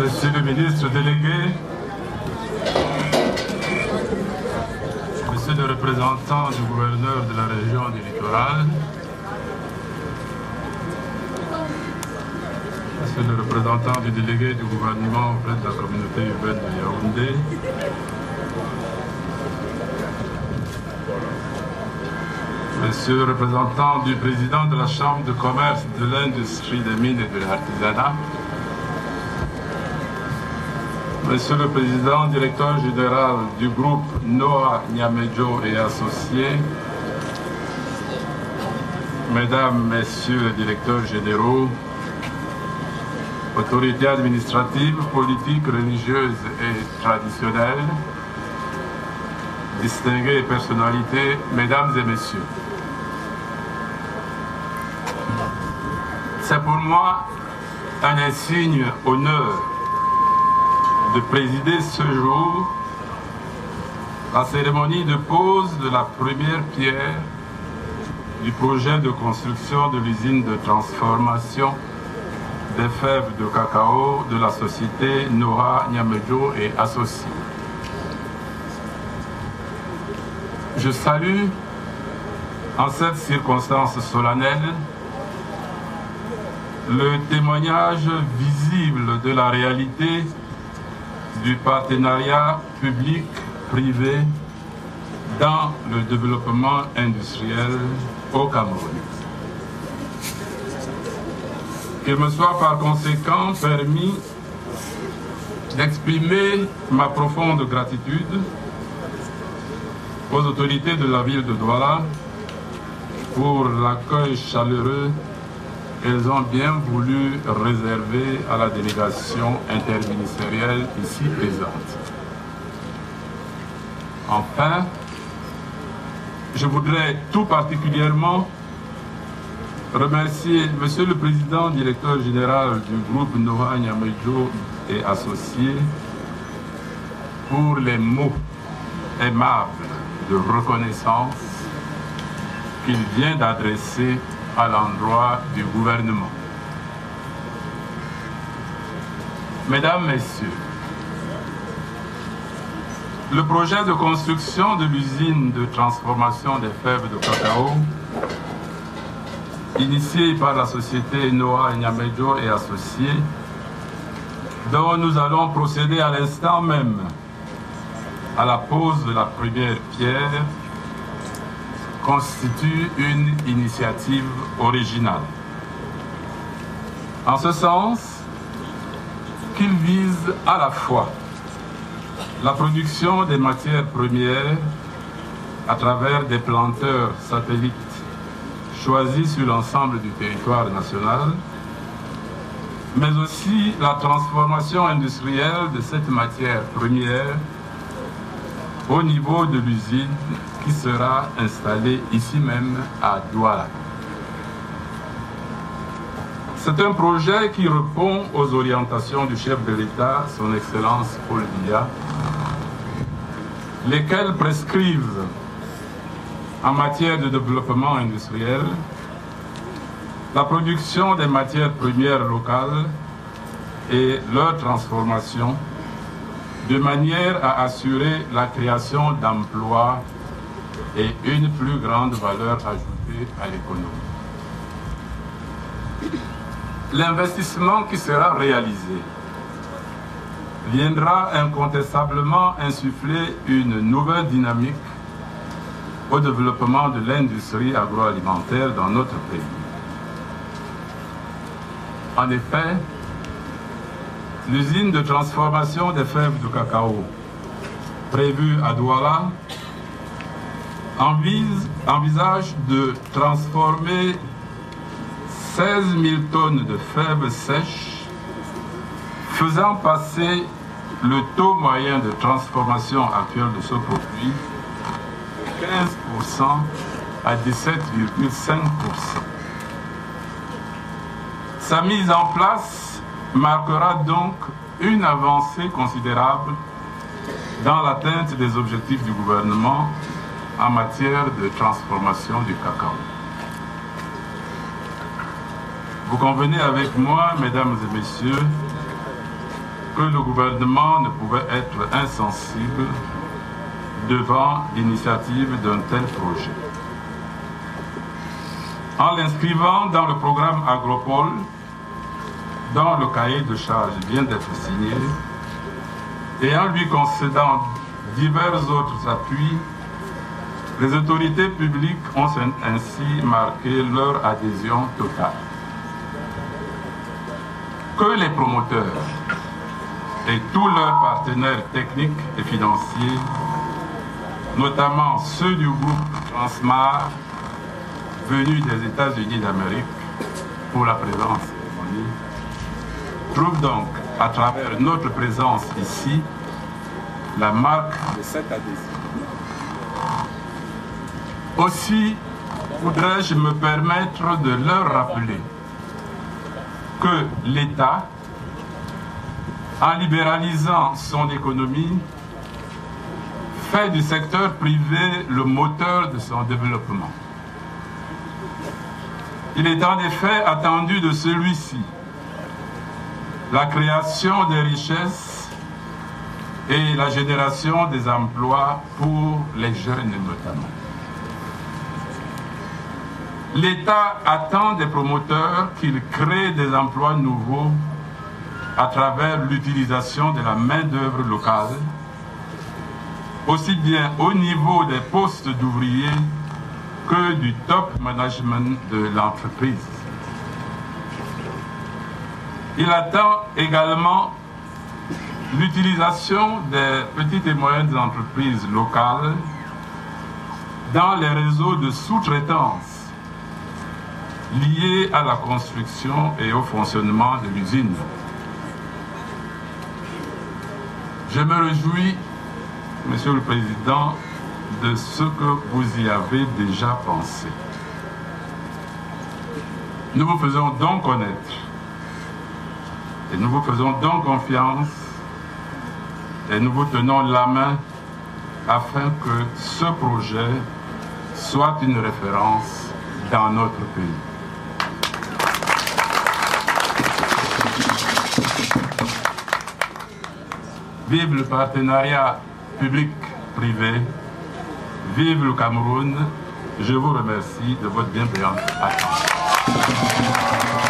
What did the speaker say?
Monsieur le ministre délégué, Monsieur le représentant du gouverneur de la région du littoral, Monsieur le représentant du délégué du gouvernement auprès de la communauté urbaine de Yaoundé, Monsieur le représentant du président de la Chambre de commerce, de l'industrie des mines et de l'artisanat, Monsieur le président directeur général du groupe Noah Niamedjo et associés, Mesdames, Messieurs les directeurs généraux, autorités administratives, politiques, religieuses et traditionnelles, distinguées personnalités, Mesdames et Messieurs. C'est pour moi un insigne honneur de présider ce jour la cérémonie de pose de la première pierre du projet de construction de l'usine de transformation des fèves de cacao de la société Noah Niamedjo et associés. Je salue en cette circonstance solennelle le témoignage visible de la réalité du partenariat public-privé dans le développement industriel au Cameroun. Qu'il me soit par conséquent permis d'exprimer ma profonde gratitude aux autorités de la ville de Douala pour l'accueil chaleureux qu'elles ont bien voulu réserver à la délégation interministérielle ici présente. Enfin, je voudrais tout particulièrement remercier Monsieur le Président directeur général du groupe Noah Niamedjo et associés pour les mots aimables de reconnaissance qu'il vient d'adresser à l'endroit du gouvernement. Mesdames, Messieurs, le projet de construction de l'usine de transformation des fèves de cacao, initié par la société Noah Niamedjo et associés, dont nous allons procéder à l'instant même à la pose de la première pierre, constitue une initiative originale. En ce sens qu'il vise à la fois la production des matières premières à travers des planteurs satellites choisis sur l'ensemble du territoire national, mais aussi la transformation industrielle de cette matière première au niveau de l'usine qui sera installée ici même à Douala. C'est un projet qui répond aux orientations du chef de l'État, son Excellence Paul Biya, lesquelles prescrivent en matière de développement industriel la production des matières premières locales et leur transformation de manière à assurer la création d'emplois et une plus grande valeur ajoutée à l'économie. L'investissement qui sera réalisé viendra incontestablement insuffler une nouvelle dynamique au développement de l'industrie agroalimentaire dans notre pays. En effet, l'usine de transformation des fèves de cacao prévue à Douala envisage de transformer 16 000 tonnes de fèves sèches, faisant passer le taux moyen de transformation actuel de ce produit de 15% à 17,5%. Sa mise en place marquera donc une avancée considérable dans l'atteinte des objectifs du gouvernement en matière de transformation du cacao. Vous convenez avec moi, mesdames et messieurs, que le gouvernement ne pouvait être insensible devant l'initiative d'un tel projet. En l'inscrivant dans le programme Agropole, dont le cahier de charges vient d'être signé, et en lui concédant divers autres appuis, les autorités publiques ont ainsi marqué leur adhésion totale. Que les promoteurs et tous leurs partenaires techniques et financiers, notamment ceux du groupe Transmar, venus des États-Unis d'Amérique pour la présence cérémonie, trouvent donc, à travers notre présence ici, la marque de cette adhésion. Aussi, voudrais-je me permettre de leur rappeler que l'État, en libéralisant son économie, fait du secteur privé le moteur de son développement. Il est en effet attendu de celui-ci la création des richesses et la génération des emplois pour les jeunes notamment. L'État attend des promoteurs qu'ils créent des emplois nouveaux à travers l'utilisation de la main-d'œuvre locale, aussi bien au niveau des postes d'ouvriers que du top management de l'entreprise. Il attend également l'utilisation des petites et moyennes entreprises locales dans les réseaux de sous-traitance liés à la construction et au fonctionnement de l'usine. Je me réjouis, Monsieur le Président, de ce que vous y avez déjà pensé. Nous vous faisons donc connaître et nous vous faisons donc confiance et nous vous tenons la main afin que ce projet soit une référence dans notre pays. Vive le partenariat public-privé, vive le Cameroun. Je vous remercie de votre bienveillante attention.